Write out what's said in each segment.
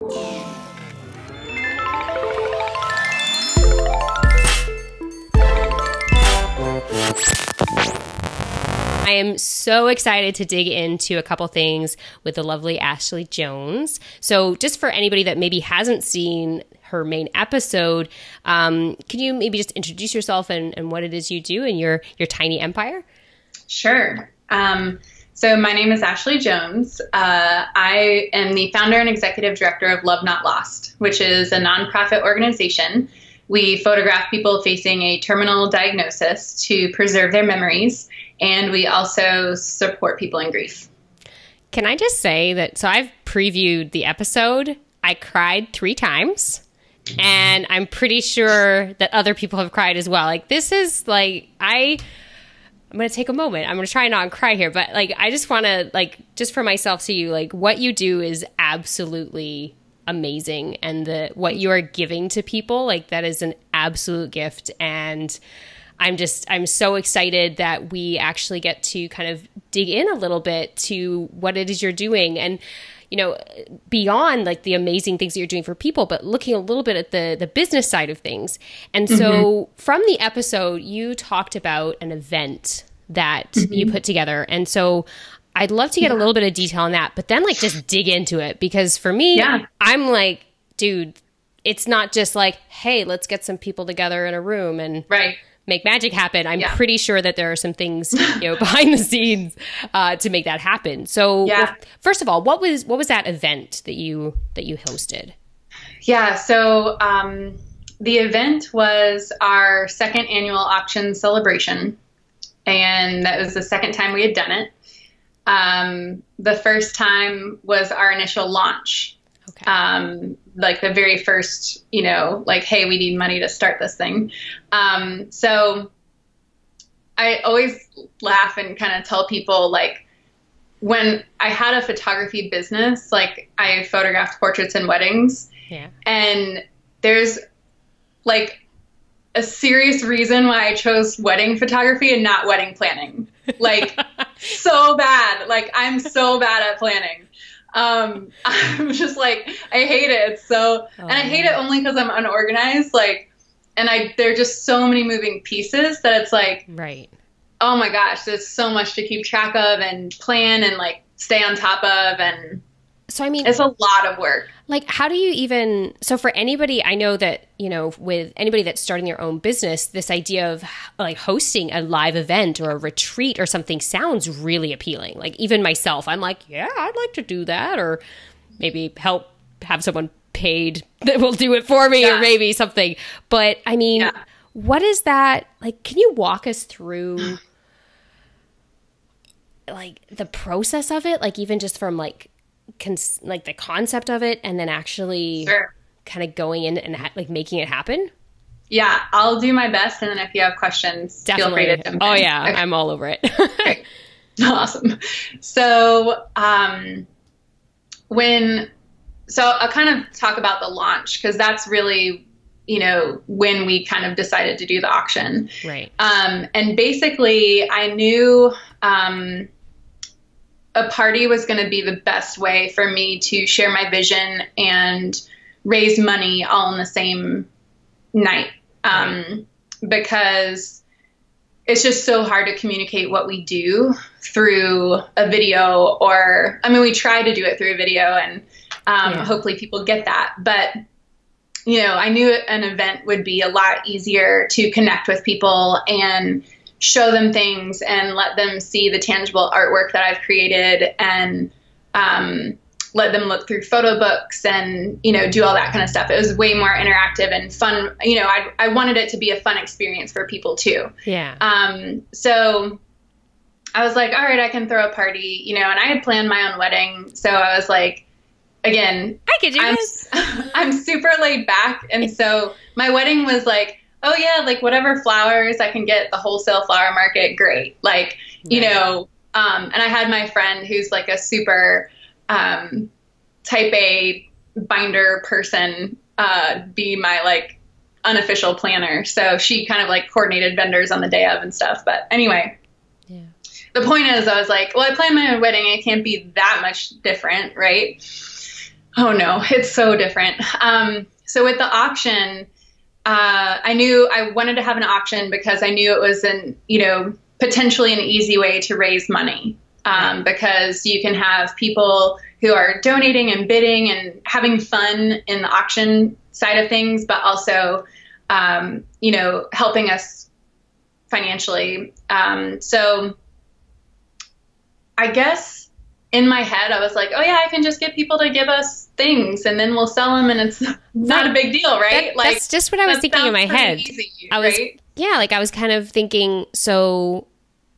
I am so excited to dig into a couple things with the lovely Ashley Jones. So just for anybody that maybe hasn't seen her main episode, can you maybe just introduce yourself and what it is you do in your tiny empire? Sure. So my name is Ashley Jones. I am the founder and executive director of Love Not Lost, which is a nonprofit organization. We photograph people facing a terminal diagnosis to preserve their memories, and we also support people in grief. Can I just say that, so I've previewed the episode. I cried 3 times, and I'm pretty sure that other people have cried as well. Like, this is like, I'm going to take a moment. I'm going to try not to cry here, but like, I just want to, like, just for myself, see you, like, what you do is absolutely amazing. And what you are giving to people, like, that is an absolute gift. And I'm so excited that we actually get to kind of dig in a little bit to what it is you're doing. And, you know, beyond like the amazing things that you're doing for people, but looking a little bit at the business side of things. And so from the episode, you talked about an event that you put together. And so I'd love to get a little bit of detail on that, but then like just dig into it, because for me, I'm like, dude, it's not just like, hey, let's get some people together in a room and make magic happen. I'm pretty sure that there are some things, you know, behind the scenes to make that happen. So well, first of all, what was that event that you hosted? Yeah. So the event was our second annual auction celebration, and that was the second time we had done it. The first time was our initial launch. Okay. Like the very first, you know, like, hey, we need money to start this thing. So I always laugh and kind of tell people, like, when I had a photography business, like, I photographed portraits and weddings. Yeah. And there's like a serious reason why I chose wedding photography and not wedding planning. Like, so bad. Like, I'm so bad at planning. I'm just like, I hate it. And I hate it only because I'm unorganized. Like, and there are just so many moving pieces that it's like, oh my gosh, there's so much to keep track of and plan and like stay on top of. And so, I mean, it's a lot of work. Like, how do you even, so for anybody, I know that, you know, with anybody that's starting their own business, this idea of like hosting a live event or a retreat or something sounds really appealing. Like, even myself, I'm like, yeah, I'd like to do that, or maybe have someone paid that will do it for me, or maybe something. But I mean, what is that? Like, can you walk us through like the process of it? Like, even just from like the concept of it, and then actually kind of going in and like making it happen? Yeah, I'll do my best. And then if you have questions, feel free to jump in. Oh yeah, okay. I'm all over it. Okay. Awesome. So, I'll kind of talk about the launch, because that's really, you know, when we kind of decided to do the auction. Right. And basically I knew, a party was going to be the best way for me to share my vision and raise money all in the same night. Because it's just so hard to communicate what we do through a video, or, I mean, we try to do it through a video, and hopefully people get that. But, you know, I knew an event would be a lot easier to connect with people and show them things and let them see the tangible artwork that I've created, and let them look through photo books and, you know, do all that kind of stuff. It was way more interactive and fun. You know, I wanted it to be a fun experience for people too. Yeah. So I was like, all right, I can throw a party, you know, and I had planned my own wedding. So I was like, again, I could do this. I'm super laid back. And so my wedding was like, oh yeah, like whatever flowers I can get at the wholesale flower market, great. Like, you know, and I had my friend who's like a super type A binder person be my like unofficial planner. So she kind of like coordinated vendors on the day of and stuff. But anyway, the point is, I was like, well, I planned my own wedding. It can't be that much different, right? Oh no, it's so different. So with the auction, I knew I wanted to have an auction because I knew it was potentially an easy way to raise money. Because you can have people who are donating and bidding and having fun in the auction side of things, but also, helping us financially. So I guess in my head, I was like, oh yeah, I can just get people to give us things and then we'll sell them and it's not a big deal, right? That's just what I was thinking in my head. Easy, I was, right? I was kind of thinking, so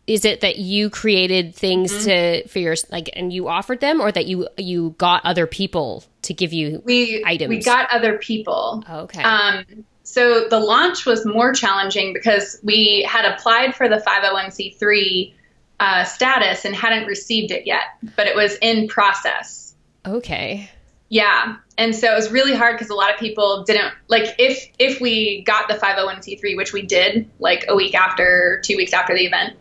is it that you created things for your, and you offered them, or that you got other people to give you items? We got other people. Oh, okay. So the launch was more challenging because we had applied for the 501c3 status and hadn't received it yet, but it was in process. Okay. Yeah. And so it was really hard because a lot of people didn't, if we got the 501c3, which we did a week after, 2 weeks after the event,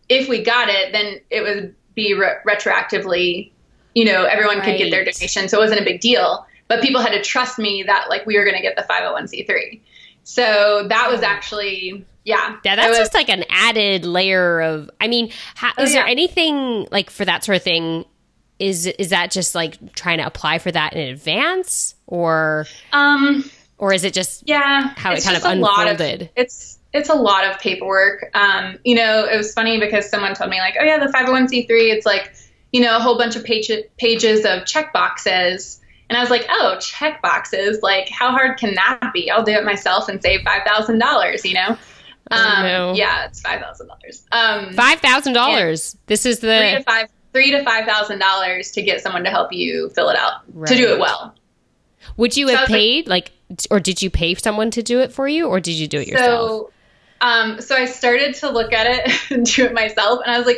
if we got it, then it would be retroactively, everyone could get their donation. So it wasn't a big deal, but people had to trust me that we were going to get the 501c3. So that was actually, that's just an added layer of, is there anything for that sort of thing? Is that just trying to apply for that in advance, or is it just how it kind of unfolded? It's a lot of paperwork. It was funny because someone told me oh yeah, the 501c3, it's a whole bunch of pages of check boxes. And I was like, oh, check boxes, how hard can that be? I'll do it myself and save $5,000, Yeah, it's $5,000. $5,000. This is the $3,000 to $5,000 to get someone to help you fill it out, to do it well. Would you have paid or did you pay someone to do it for you, or did you do it yourself? So I started to look at it and do it myself, and I was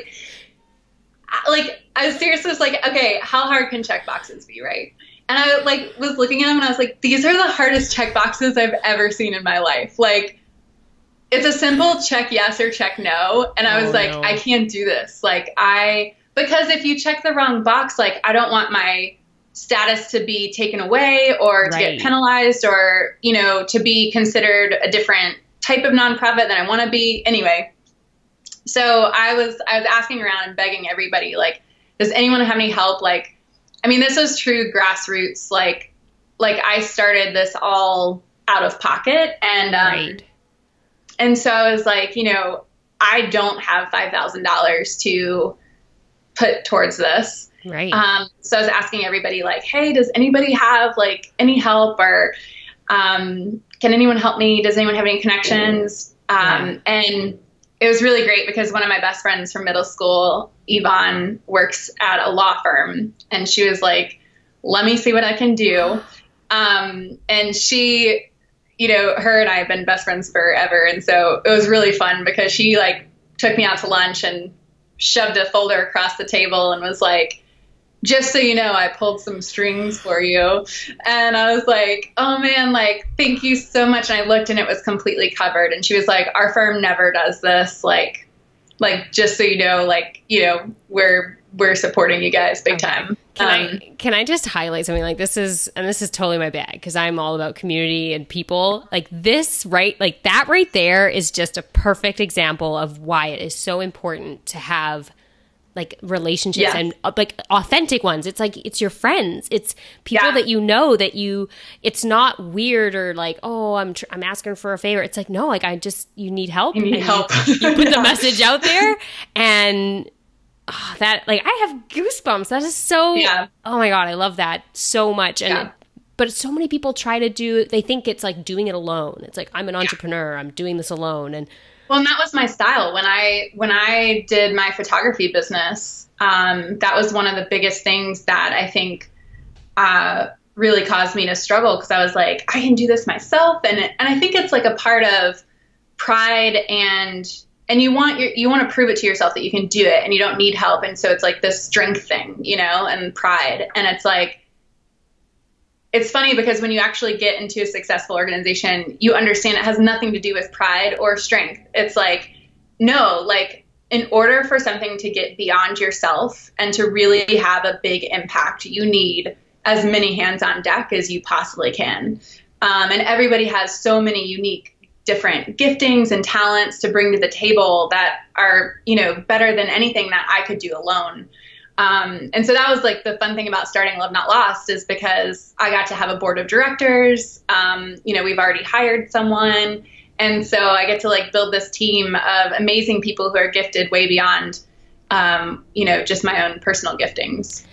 I was seriously okay, how hard can check boxes be, right? And I was looking at them and I was like, these are the hardest check boxes I've ever seen in my life. It's a simple check yes or check no, and I was no. I can't do this. Because if you check the wrong box, I don't want my status to be taken away or to get penalized or, to be considered a different type of nonprofit than I want to be. Anyway, so I was asking around and begging everybody, does anyone have any help? This was true grassroots. I started this all out of pocket, and and so I was I don't have $5,000 to put towards this. Right. So I was asking everybody hey, does anybody have any help, or can anyone help me? Does anyone have any connections? And it was really great because one of my best friends from middle school, Yvonne, works at a law firm, and she was let me see what I can do. And she, her and I have been best friends forever. And so it was really fun because she took me out to lunch and shoved a folder across the table and was just so you know, I pulled some strings for you. And I was oh man, thank you so much. And I looked and it was completely covered. And she was our firm never does this. Just so you know, we're supporting you guys big time. Can I just highlight something this is totally my bag, because I'm all about community and people. This, right? That right there is just a perfect example of why it is so important to have relationships and authentic ones. It's it's your friends. It's people that it's not weird or oh, I'm asking for a favor. It's no, you need help. You need help. You put the message out there, and that I have goosebumps. That is so, oh my God, I love that so much. And but so many people try to they think it's doing it alone. It's I'm an entrepreneur. I'm doing this alone. And well, and that was my style when I did my photography business. That was one of the biggest things that I think really caused me to struggle, because I was I can do this myself, and I think it's a part of pride, and you want to prove it to yourself that you can do it and you don't need help, and so it's this strength thing, and pride, and it's it's funny because when you actually get into a successful organization, you understand it has nothing to do with pride or strength. It's no, in order for something to get beyond yourself and to really have a big impact, you need as many hands on deck as you possibly can. And everybody has so many unique different giftings and talents to bring to the table that are, you know, better than anything that I could do alone. And so that was like the fun thing about starting Love Not Lost, is because I got to have a board of directors. You know, we've already hired someone. And so I get to like build this team of amazing people who are gifted way beyond, you know, just my own personal giftings.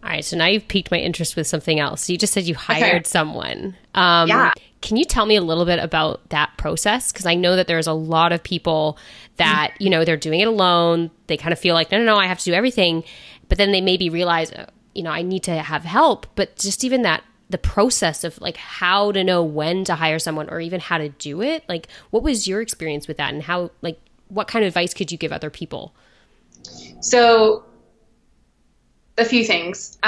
All right. So now you've piqued my interest with something else. You just said you hired someone. Yeah. Can you tell me a little bit about that process? Because I know that there's a lot of people that, you know, they're doing it alone. They kind of feel like, no, I have to do everything. But then they maybe realize, you know, I need to have help. But just even that, the process of like how to know when to hire someone or even how to do it. Like, what was your experience with that, and how, like, what kind of advice could you give other people? So a few things.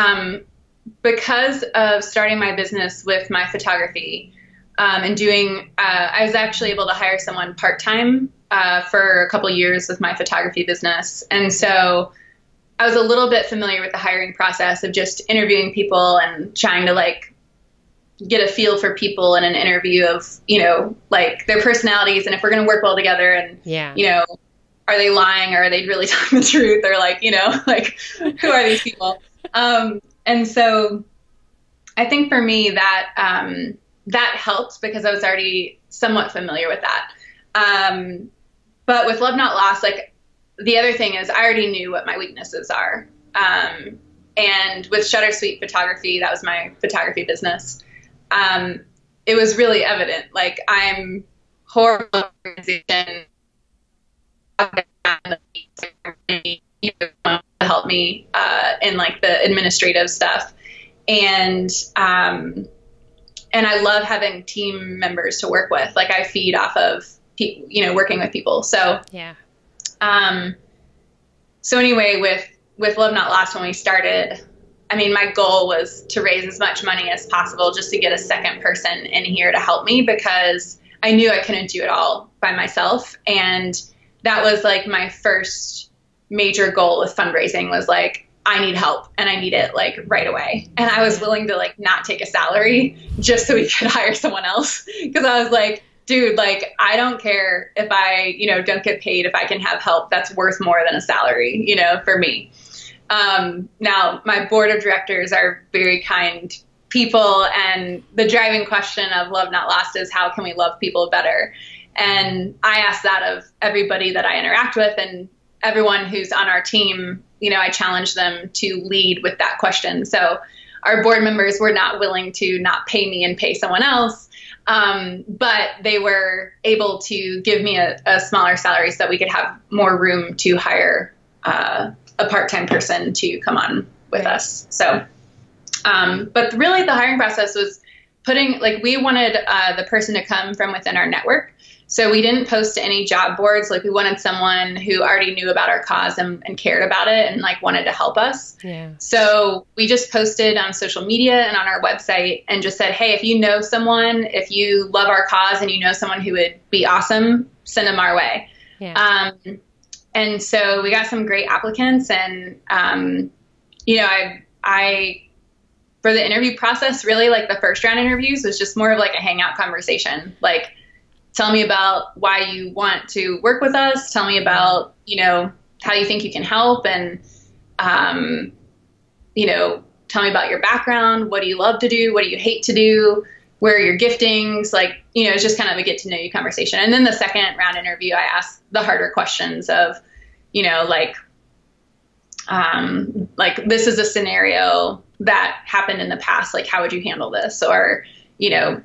Because of starting my business with my photography, and doing, I was actually able to hire someone part-time for a couple of years with my photography business. And so I was a little bit familiar with the hiring process of just interviewing people and trying to like get a feel for people in an interview of, you know, like their personalities and if we're going to work well together, and, you know, are they lying or are they really telling the truth, or like, you know, like who are these people? And so I think for me that, that helped because I was already somewhat familiar with that. But with Love Not Lost, like the other thing is I already knew what my weaknesses are. And with Shutter Suite Photography, that was my photography business. It was really evident. Like I'm horrible at organization. To help me in like the administrative stuff. And I love having team members to work with. Like I feed off of people, you know, working with people. So, yeah. So anyway, with Love Not Lost, when we started, I mean, my goal was to raise as much money as possible just to get a second person in here to help me, because I knew I couldn't do it all by myself. And that was like my first major goal with fundraising, was like, I need help and I need it like right away. And I was willing to like not take a salary just so we could hire someone else. Cause I was like, dude, like, I don't care if I, you know, don't get paid, if I can have help, that's worth more than a salary, you know, for me. Now my board of directors are very kind people, and the driving question of Love Not Lost is how can we love people better? And I ask that of everybody that I interact with, and everyone who's on our team, you know, I challenge them to lead with that question. So our board members were not willing to not pay me and pay someone else. But they were able to give me a smaller salary so that we could have more room to hire a part-time person to come on with us. So, but really the hiring process was we wanted the person to come from within our network. So we didn't post to any job boards. Like we wanted someone who already knew about our cause and cared about it and like wanted to help us. Yeah. So we just posted on social media and on our website and just said, hey, if you know someone, if you love our cause and you know someone who would be awesome, send them our way. Yeah. And so we got some great applicants, and, you know, I for the interview process, really like the first round interviews was just more of like a hangout conversation. Like, tell me about why you want to work with us. Tell me about, you know, how you think you can help, and, you know, tell me about your background. What do you love to do? What do you hate to do? Where are your giftings? Like, you know, it's just kind of a get to know you conversation. And then the second round interview, I asked the harder questions of, you know, like this is a scenario that happened in the past. Like, how would you handle this? Or, you know,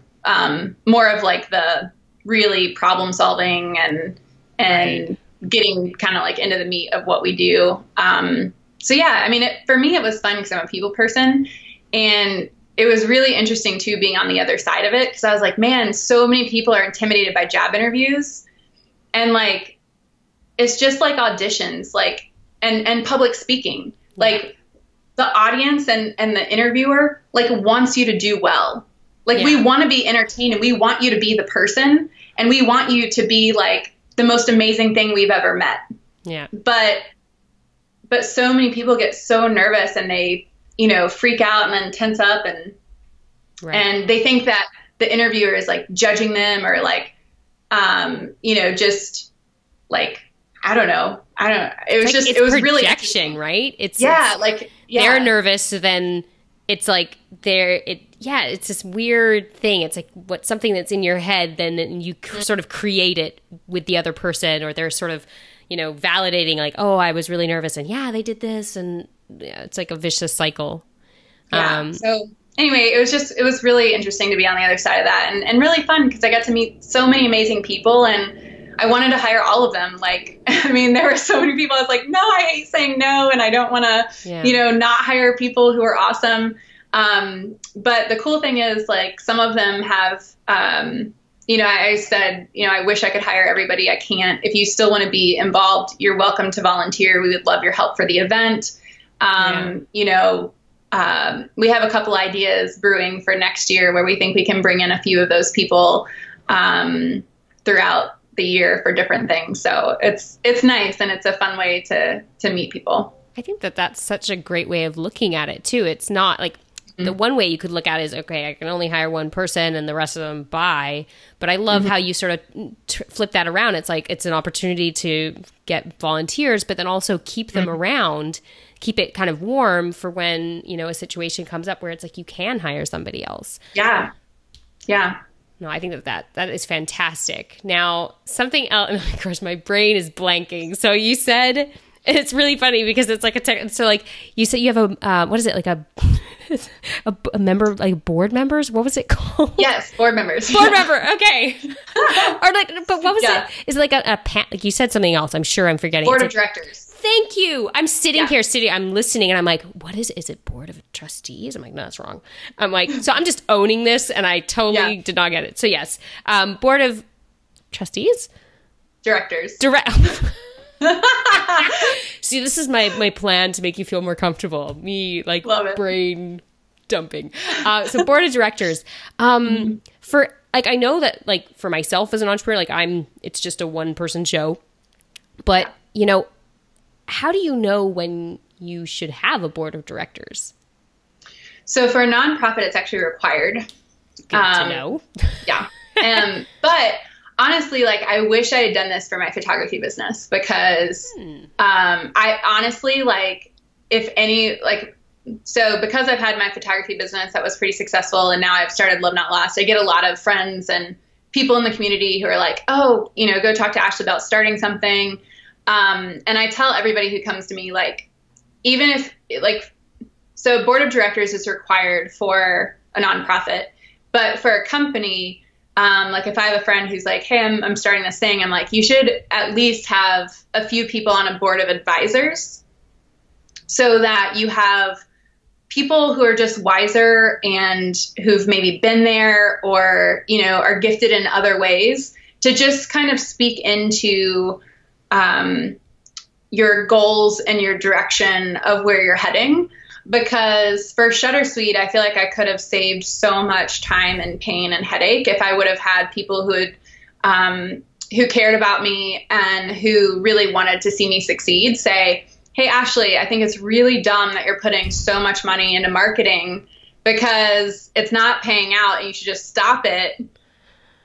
more of like the really problem solving and right. Getting kind of like into the meat of what we do. So yeah, I mean, for me, it was fun because I'm a people person, and it was really interesting too, being on the other side of it. Cause I was like, man, so many people are intimidated by job interviews, and like, it's just like auditions, like, and public speaking, like the audience and the interviewer, like wants you to do well. Like we want to be entertained, and we want you to be the person, and we want you to be like the most amazing thing we've ever met. Yeah. But so many people get so nervous, and they freak out and then tense up Right. and they think that the interviewer is like judging them or like, just like, I don't know. It was it's really projection, right? It's they're nervous. So then it's like it's this weird thing. It's like something that's in your head, then you sort of create it with the other person, or they're sort of, validating like, oh, I was really nervous and they did this. And it's like a vicious cycle. Yeah. So anyway, it was really interesting to be on the other side of that and really fun because I got to meet so many amazing people and I wanted to hire all of them. Like, I mean, there were so many people. I was like, no, I hate saying no. And I don't want to, not hire people who are awesome. But the cool thing is like some of them have, I said, I wish I could hire everybody. I can't. If you still want to be involved, you're welcome to volunteer. We would love your help for the event. We have a couple ideas brewing for next year where we think we can bring in a few of those people throughout the year for different things. So it's nice and it's a fun way to meet people. I think that's such a great way of looking at it too. It's not like the one way you could look at it is, okay, I can only hire one person and the rest of them buy. But I love how you sort of flip that around. It's like it's an opportunity to get volunteers, but then also keep them around, keep it kind of warm for when, a situation comes up where it's like you can hire somebody else. Yeah. Yeah. No, I think that is fantastic. Now, something else, and of course, my brain is blanking. So you said, and it's really funny because it's like so like you said you have what is it, like a member, like board members? What was it called? Yes, board members. Board member, okay. Or like, but what was it? Is it like like you said something else? I'm sure I'm forgetting. Board of directors. Thank you. I'm sitting here, I'm listening, and I'm like, what is it board of trustees? I'm like, no, that's wrong. I'm like, so I'm just owning this, and I totally did not get it. So yes, board of trustees? Directors. See, this is my plan to make you feel more comfortable. Me, like, brain dumping. So board of directors. For, like, I know that, like, for myself as an entrepreneur, like, it's just a one-person show. But, how do you know when you should have a board of directors? So for a nonprofit, it's actually required. Good to know. Yeah. But honestly, like, I wish I had done this for my photography business because I honestly, like, so because I've had my photography business that was pretty successful and now I've started Love Not Lost, I get a lot of friends and people in the community who are like, oh, go talk to Ashley about starting something. And I tell everybody who comes to me, like, even if, like, so board of directors is required for a nonprofit, but for a company, like if I have a friend who's like, hey, I'm starting this thing, I'm like, you should at least have a few people on a board of advisors so that you have people who are just wiser and who've maybe been there or, are gifted in other ways to just kind of speak into your goals and your direction of where you're heading. Because for Shuttersuite, I feel like I could have saved so much time and pain and headache if I would have had people who cared about me and who really wanted to see me succeed say, hey, Ashley, I think it's really dumb that you're putting so much money into marketing because it's not paying out and you should just stop it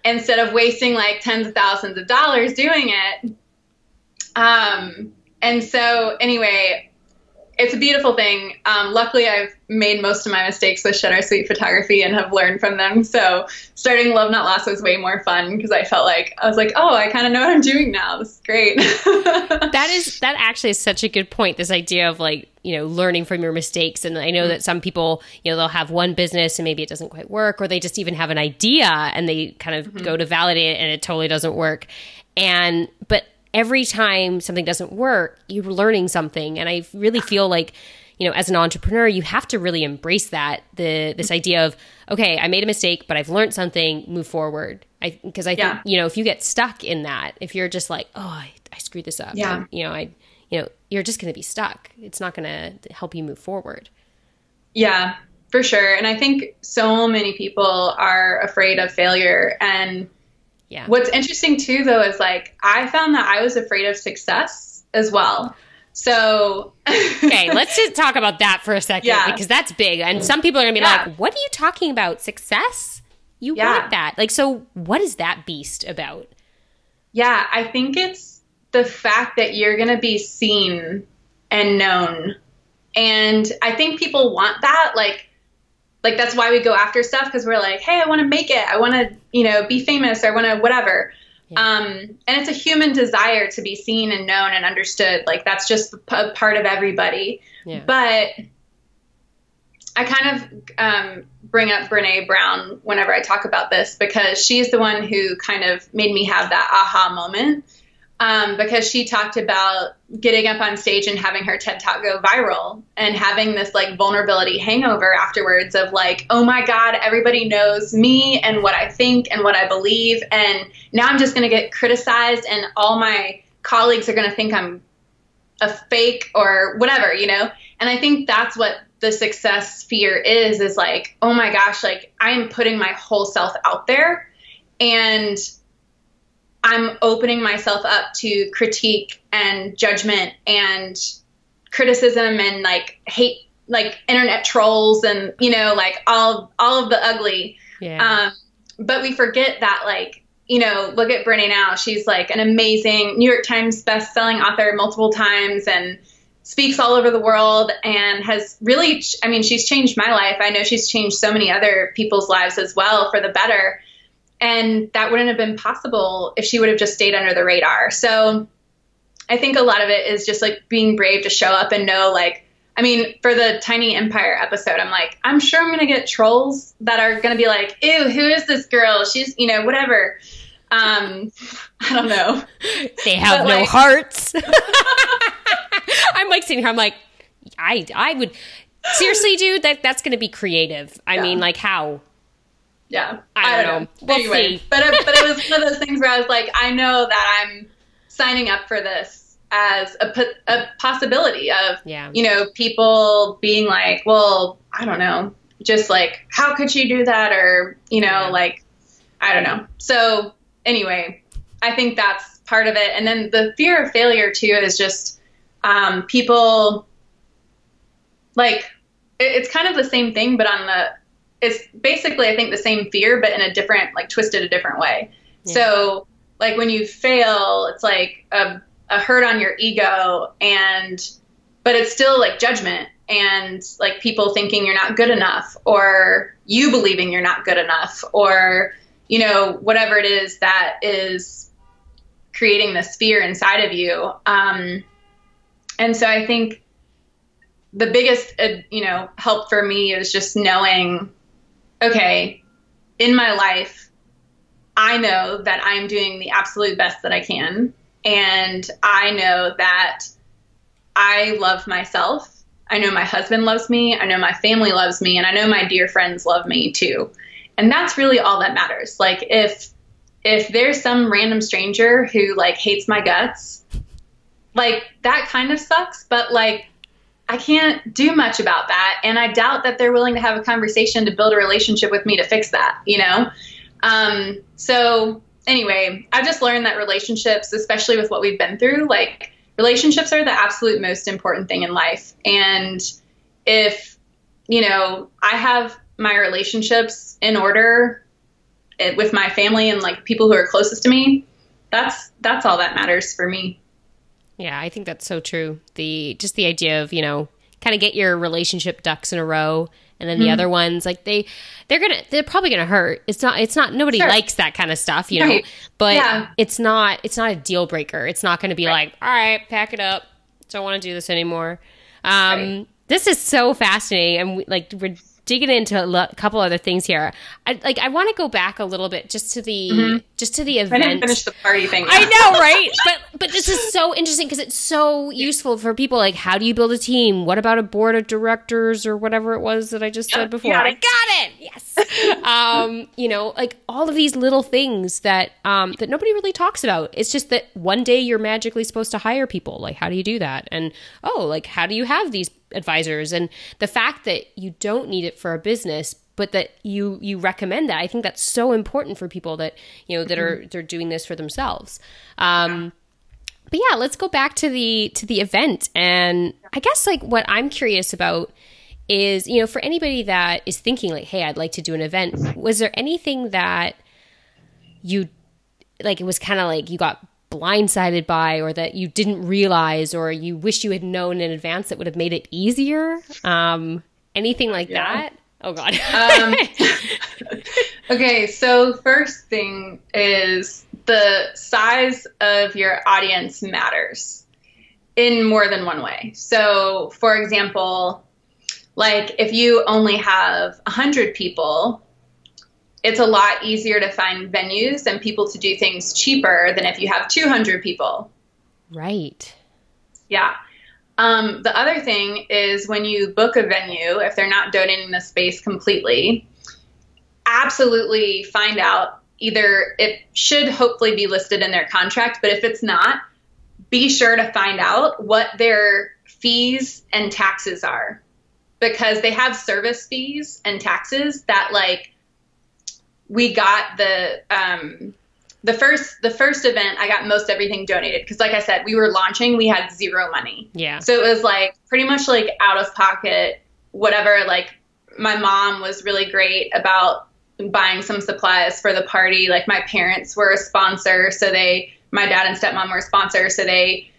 instead of wasting like tens of thousands of dollars doing it. And so anyway, it's a beautiful thing. Luckily, I've made most of my mistakes with Shuttersuite photography and have learned from them. So starting Love Not Lost was way more fun because I was like, oh, I kind of know what I'm doing now. This is great. That actually is such a good point. This idea of like, learning from your mistakes. And I know that some people, they'll have one business and maybe it doesn't quite work, or they just even have an idea and they kind of go to validate it and it totally doesn't work. But every time something doesn't work, you're learning something. And I really feel like, as an entrepreneur, you have to really embrace that, this idea of, okay, I made a mistake, but I've learned something, move forward. Because I think, if you get stuck in that, if you're just like, oh, I screwed this up, and, you're just going to be stuck. It's not going to help you move forward. Yeah, for sure. And I think so many people are afraid of failure. And what's interesting too, though, is like I found that I was afraid of success as well. So, okay, let's just talk about that for a second because that's big. And some people are going to be like, what are you talking about? Success? You want that. Like, so what is that beast about? Yeah, I think it's the fact that you're going to be seen and known. And I think people want that. Like that's why we go after stuff, because we're like, hey, I want to make it. I want to, be famous, or I want to whatever. Yeah. And it's a human desire to be seen and known and understood. Like, that's just a part of everybody. Yeah. But I kind of bring up Brene Brown whenever I talk about this, because she's the one who kind of made me have that aha moment. Because she talked about getting up on stage and having her TED Talk go viral and having this like vulnerability hangover afterwards of like, oh my God, everybody knows me and what I think and what I believe. And now I'm just going to get criticized and all my colleagues are going to think I'm a fake or whatever, And I think that's what the success fear is like, oh my gosh, like I am putting my whole self out there and I'm opening myself up to critique and judgment and criticism and like hate, like internet trolls and, like all of the ugly. Yeah. But we forget that, like, look at Brene now. She's like an amazing New York Times best-selling author multiple times and speaks all over the world and has really, she's changed my life. I know she's changed so many other people's lives as well for the better. And that wouldn't have been possible if she would have just stayed under the radar. So I think a lot of it is just like being brave to show up and know, like, for the Tiny Empire episode, I'm like, I'm sure I'm going to get trolls that are going to be like, ew, who is this girl? She's, whatever. I don't know. They have no hearts. I'm like sitting here, I'm like, I would seriously, dude, that's going to be creative. I mean, like how? Yeah, I don't know. We'll anyway, see. But it was one of those things where I was like, I know that I'm signing up for this as a possibility of, people being like, well, I don't know, just like, how could she do that? Or, like, I don't know. So anyway, I think that's part of it. And then the fear of failure too is just people like, it's kind of the same thing, but it's basically, I think, the same fear, but in a different, like twisted a different way. Yeah. So like when you fail, it's like a hurt on your ego but it's still like judgment and like people thinking you're not good enough or you believing you're not good enough or, whatever it is that is creating this fear inside of you. And so I think the biggest, help for me is just knowing, okay, in my life, I know that I'm doing the absolute best that I can. And I know that I love myself. I know my husband loves me. I know my family loves me. And I know my dear friends love me too. And that's really all that matters. Like if there's some random stranger who like hates my guts, like that kind of sucks. But like, I can't do much about that. And I doubt that they're willing to have a conversation to build a relationship with me to fix that, So anyway, I've just learned that relationships, especially with what we've been through, like relationships are the absolute most important thing in life. And if, I have my relationships in order with my family and like people who are closest to me, that's all that matters for me. Yeah, I think that's so true. The idea of, kind of get your relationship ducks in a row, and then the other ones, like they're probably gonna hurt. It's not nobody likes that kind of stuff, right. But it's not a deal breaker. It's not gonna be like, all right, pack it up. Don't want to do this anymore. This is so fascinating, and we're digging into a couple other things here. I want to go back a little bit just to the event. I didn't finish the party thing. I know, right? But this is so interesting because it's so useful for people. Like, how do you build a team? What about a board of directors or whatever it was that I just said before? I got it. Yes. Like all of these little things that nobody really talks about. It's just that one day you're magically supposed to hire people. Like, how do you do that? And how do you have these advisors? And the fact that you don't need it for a business, but that you recommend that, I think that's so important for people that they're doing this for themselves. But yeah, let's go back to the event. And I guess like what I'm curious about is, you know, for anybody that is thinking like, hey, I'd like to do an event, was there anything that you, like, it was kind of like you got blindsided by, or that you didn't realize, or you wish you had known in advance that would have made it easier? Anything like that? Oh God. Okay. So first thing is the size of your audience matters in more than one way. So for example, like if you only have 100 people, it's a lot easier to find venues and people to do things cheaper than if you have 200 people. Right. Yeah. The other thing is when you book a venue, if they're not donating the space completely, absolutely find out, either it should hopefully be listed in their contract, but if it's not, be sure to find out what their fees and taxes are, because they have service fees and taxes that, like, we got the first event, I got most everything donated. Cause like I said, we were launching, we had zero money. Yeah. So it was like pretty much like out of pocket, whatever. Like my mom was really great about buying some supplies for the party. Like my parents were a sponsor. So my dad and stepmom were a sponsor. So they,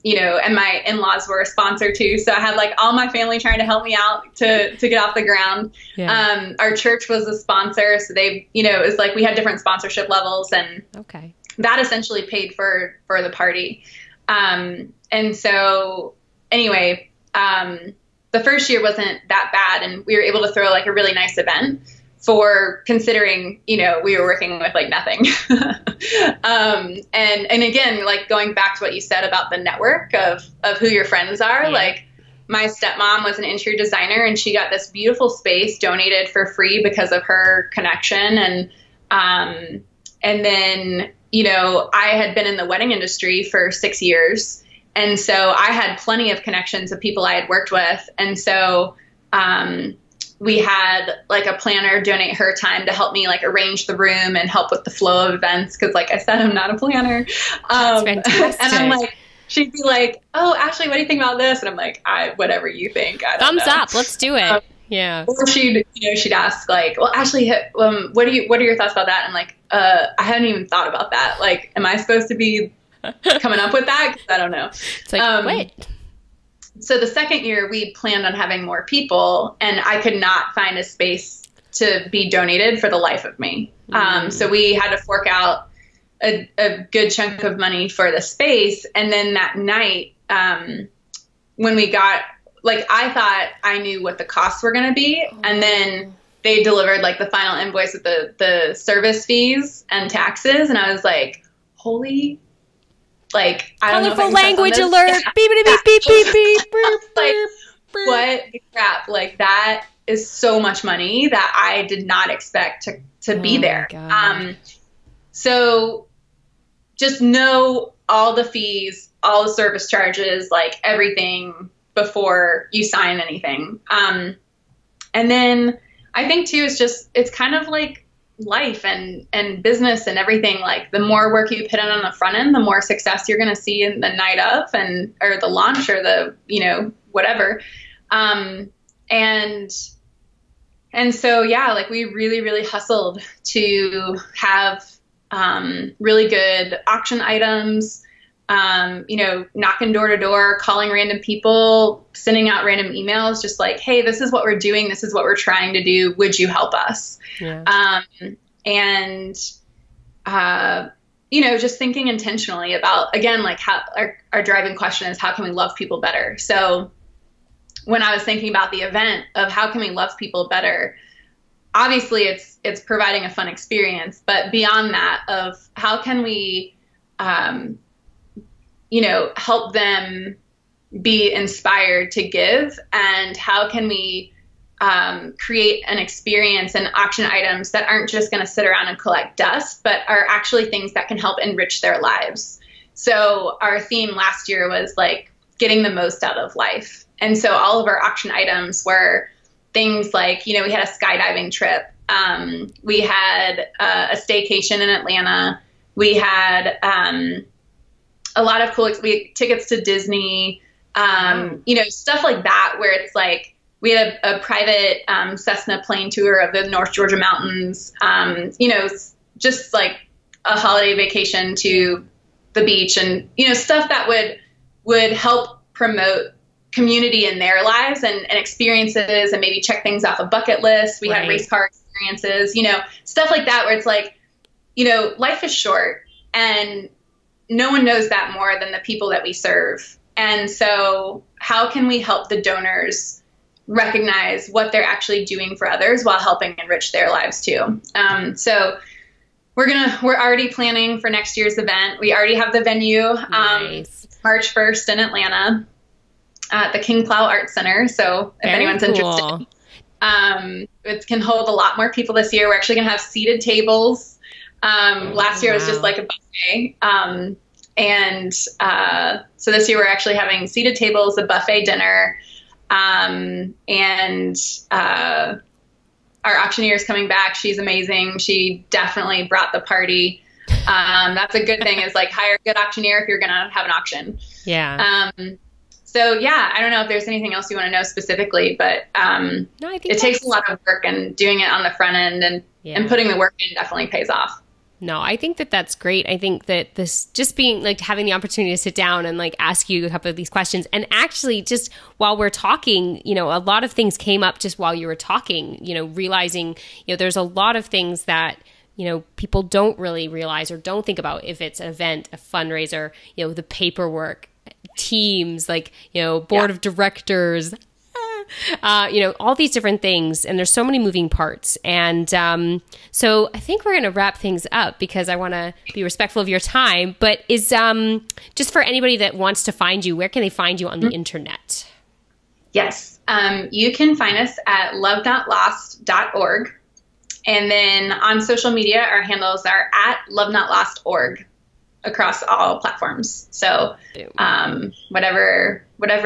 you know, and my in-laws were a sponsor too. So I had like all my family trying to help me out to get off the ground. Yeah. Our church was a sponsor. So they, you know, it was like we had different sponsorship levels, and okay, that essentially paid for the party. And so anyway, the first year wasn't that bad, and we were able to throw like a really nice event for considering, you know, we were working with like nothing. And again, like going back to what you said about the network of who your friends are, yeah. Like my stepmom was an interior designer, and she got this beautiful space donated for free because of her connection. And then, you know, I had been in the wedding industry for 6 years. And so I had plenty of connections of people I had worked with. And so, we had like a planner donate her time to help me like arrange the room and help with the flow of events. Cause like I said, I'm not a planner. That's fantastic. And I'm like, she'd be like, oh, Ashley, what do you think about this? And I'm like, whatever you think. I don't Thumbs know. up. Let's do it. Yeah. Or she'd ask like, well, Ashley, what are your thoughts about that? And I'm like, I hadn't even thought about that. Like, am I supposed to be coming up with that? Cause I don't know. It's like, wait. So the second year we planned on having more people, and I could not find a space to be donated for the life of me. So we had to fork out a good chunk of money for the space. And then that night, when we got, like, I thought I knew what the costs were going to be. And then they delivered like the final invoice with the service fees and taxes. And I was like, holy, like, I don't know. Colorful language alert. Yeah. Beep, beep, beep, beep, beep, beep, beep, like, beep. What the crap? Like, that is so much money that I did not expect to be there. So just know all the fees, all the service charges, like everything before you sign anything. And then I think too, it's kind of like life and business and everything. Like the more work you put in on the front end, the more success you're going to see in the night of or the launch or the, you know, whatever. And so, yeah, like we really, really hustled to have, really good auction items, you know, knocking door to door, calling random people, sending out random emails, just like, hey, this is what we're doing. This is what we're trying to do. Would you help us? Yeah. You know, just thinking intentionally about, again, like how our driving question is, how can we love people better? So when I was thinking about the event of how can we love people better, obviously it's providing a fun experience, but beyond that of how can we, you know, help them be inspired to give, and how can we create an experience and auction items that aren't just going to sit around and collect dust, but are actually things that can help enrich their lives. So our theme last year was like getting the most out of life. And so all of our auction items were things like, you know, we had a skydiving trip. We had a staycation in Atlanta. We had a lot of cool, we had tickets to Disney, you know, stuff like that, where it's like, we had a private Cessna plane tour of the North Georgia mountains, you know, just like a holiday vacation to the beach, and, you know, stuff that would help promote community in their lives and experiences, and maybe check things off a bucket list. We had race car experiences, you know, stuff like that, where it's like, you know, life is short, and no one knows that more than the people that we serve. And so how can we help the donors recognize what they're actually doing for others while helping enrich their lives too? So we're already planning for next year's event. We already have the venue, March 1st in Atlanta at the King Plow Art Center. So if anyone's interested, it can hold a lot more people this year. We're actually going to have seated tables. Last year it was just like a buffet. So this year we're actually having seated tables, a buffet dinner, and our auctioneer is coming back. She's amazing. She definitely brought the party. That's a good thing, is like, hire a good auctioneer if you're going to have an auction. Yeah. So yeah, I don't know if there's anything else you want to know specifically, but no, I think it takes a lot of work, and doing it on the front end and putting the work in definitely pays off. No, I think that that's great. I think that this, just being like, having the opportunity to sit down and like ask you a couple of these questions, and actually just while we're talking, you know, a lot of things came up just while you were talking, you know, realizing, you know, there's a lot of things that, you know, people don't really realize or don't think about. If it's an event, a fundraiser, you know, the paperwork, teams, like, you know, board of directors, you know, all these different things. And there's so many moving parts. And so I think we're going to wrap things up, because I want to be respectful of your time. But is just for anybody that wants to find you, where can they find you on the internet? Yes. You can find us at lovenotlost.org. And then on social media, our handles are at lovenotlost.org across all platforms. So whatever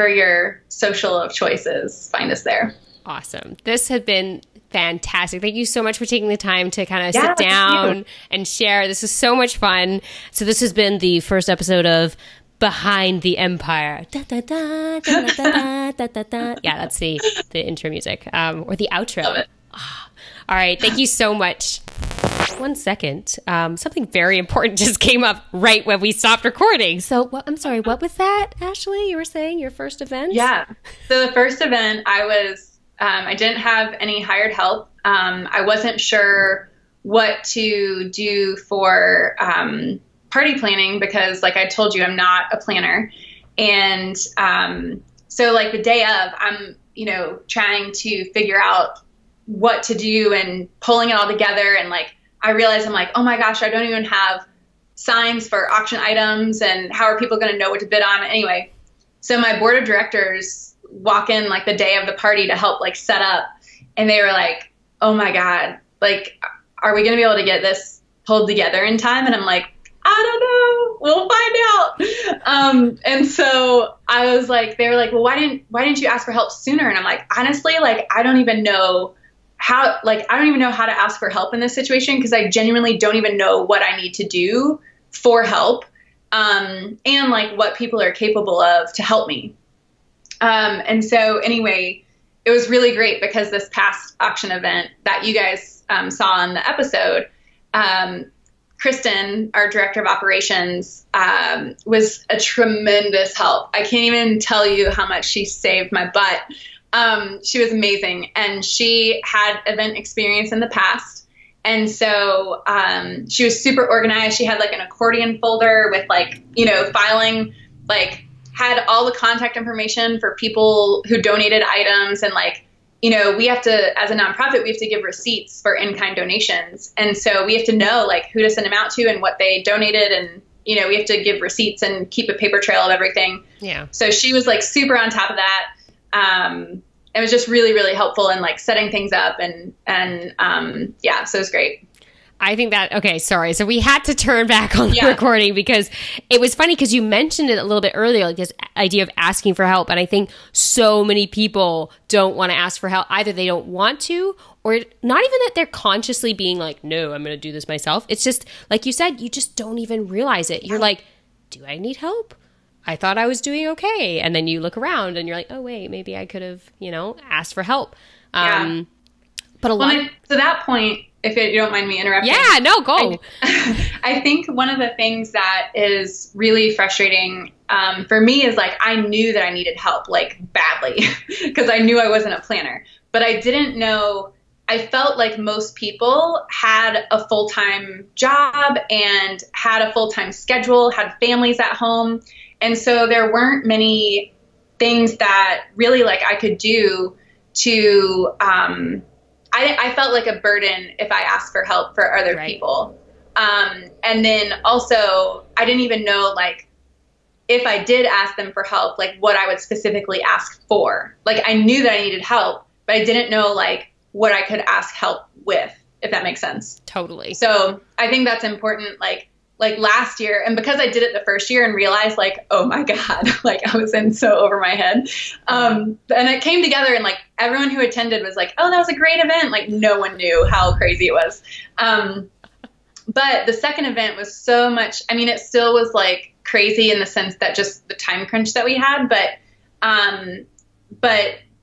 your social of choice is, find us there. Awesome. This has been fantastic. Thank you so much for taking the time to kind of sit down and share. This is so much fun. So this has been the first episode of Behind the Empire. Da, da, da, da, da, da, da, da. Yeah, that's the intro music, or the outro. Love it. All right. Thank you so much. 1 second. Something very important just came up right when we stopped recording. So I'm sorry, what was that, Ashley? You were saying your first event? Yeah. So the first event, I didn't have any hired help. I wasn't sure what to do for party planning, because like I told you, I'm not a planner. And so like the day of, I'm, you know, trying to figure out what to do and pulling it all together. And like, I realized, I'm like, oh my gosh, I don't even have signs for auction items, and how are people going to know what to bid on? Anyway, so my board of directors walk in like the day of the party to help like set up, and they were like, oh my God, like, are we going to be able to get this pulled together in time? And I'm like, I don't know, we'll find out. And so I was like, they were like, well, why didn't you ask for help sooner? And I'm like, honestly, like, I don't even know how to ask for help in this situation, because I genuinely don't even know what I need to do for help, and like what people are capable of to help me. And so anyway, it was really great, because this past auction event that you guys saw in the episode, Kristen, our director of operations, was a tremendous help. I can't even tell you how much she saved my butt. She was amazing, and she had event experience in the past. And so she was super organized. She had like an accordion folder with like, you know, filing, like had all the contact information for people who donated items. And like, you know, we have to, as a nonprofit, we have to give receipts for in-kind donations. And so we have to know like who to send them out to and what they donated. And, you know, we have to give receipts and keep a paper trail of everything. Yeah. So she was like super on top of that. It was just really, really helpful in like setting things up and yeah, so it was great. I think that, okay, sorry. So we had to turn back on the recording, because it was funny, because you mentioned it a little bit earlier, like this idea of asking for help. And I think so many people don't want to ask for help. Either they don't want to, or not even that they're consciously being like, no, I'm going to do this myself. It's just, like you said, you just don't even realize it. You're like, do I need help? I thought I was doing okay. And then you look around and you're like, oh, wait, maybe I could have, asked for help. But a lot to that point, if you don't mind me interrupting. Yeah, no, go. I think one of the things that is really frustrating for me is like, I knew that I needed help like badly because I knew I wasn't a planner, but I didn't know. I felt like most people had a full-time job and had a full-time schedule, had families at home. And so there weren't many things that really like I could do to, I felt like a burden if I asked for help for other people. And then also I didn't even know like if I did ask them for help, like what I would specifically ask for. Like I knew that I needed help, but I didn't know like what I could ask help with, if that makes sense. Totally. So I think that's important. Like last year, and because I did it the first year and realized like, oh my God, like I was in so over my head. And it came together and like everyone who attended was like, oh, that was a great event. Like no one knew how crazy it was. But the second event was so much, I mean, it still was like crazy in the sense that just the time crunch that we had, but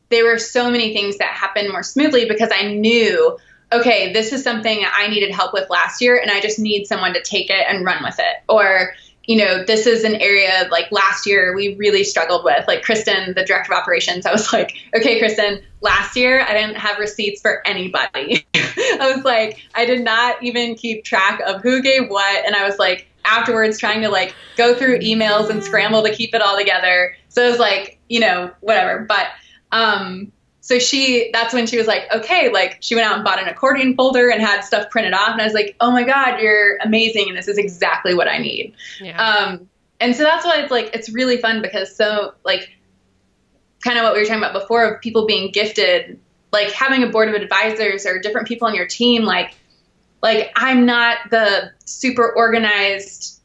there were so many things that happened more smoothly because I knew, okay, this is something I needed help with last year and I just need someone to take it and run with it. Or, this is an area like last year we really struggled with, like Kristen, the director of operations. I was like, okay, Kristen, last year I didn't have receipts for anybody. I was like, I did not even keep track of who gave what. And I was like, afterwards trying to like go through emails and scramble to keep it all together. So it was like, whatever. But, so that's when she was like, okay, like she went out and bought an accordion folder and had stuff printed off. And I was like, oh my God, you're amazing. And this is exactly what I need. Yeah. And so that's why it's like, it's really fun because so like kind of what we were talking about before of people being gifted, like having a board of advisors or different people on your team. Like I'm not the super organized,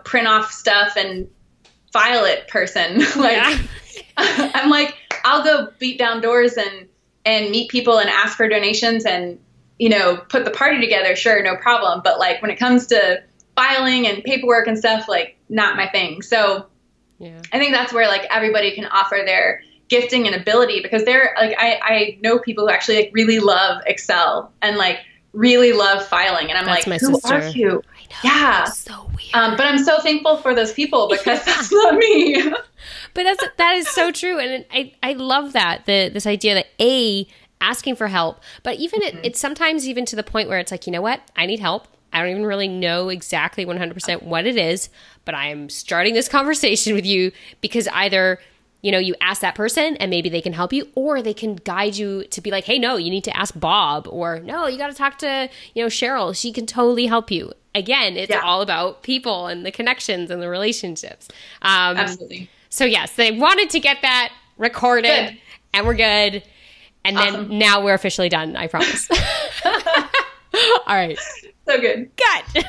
print off stuff and file it person. I'm like, I'll go beat down doors and meet people and ask for donations and, put the party together. Sure. No problem. But like when it comes to filing and paperwork and stuff, like not my thing. So yeah. I think that's where like everybody can offer their gifting and ability because they're like, I know people who actually like really love Excel and like really love filing. And I'm that's like, who sister. Are you? I know. Yeah. So weird. But I'm so thankful for those people because that's not me. But that is so true. And I love that, this idea that asking for help, but even it's sometimes even to the point where it's like, you know what, I need help. I don't even really know exactly 100% what it is, but I'm starting this conversation with you because either, you ask that person and maybe they can help you or they can guide you to be like, hey, no, you need to ask Bob or no, you got to talk to, Cheryl. She can totally help you. Again, it's all about people and the connections and the relationships. Absolutely. So yes, they wanted to get that recorded and we're good. And then now we're officially done, I promise. All right. So good. Good.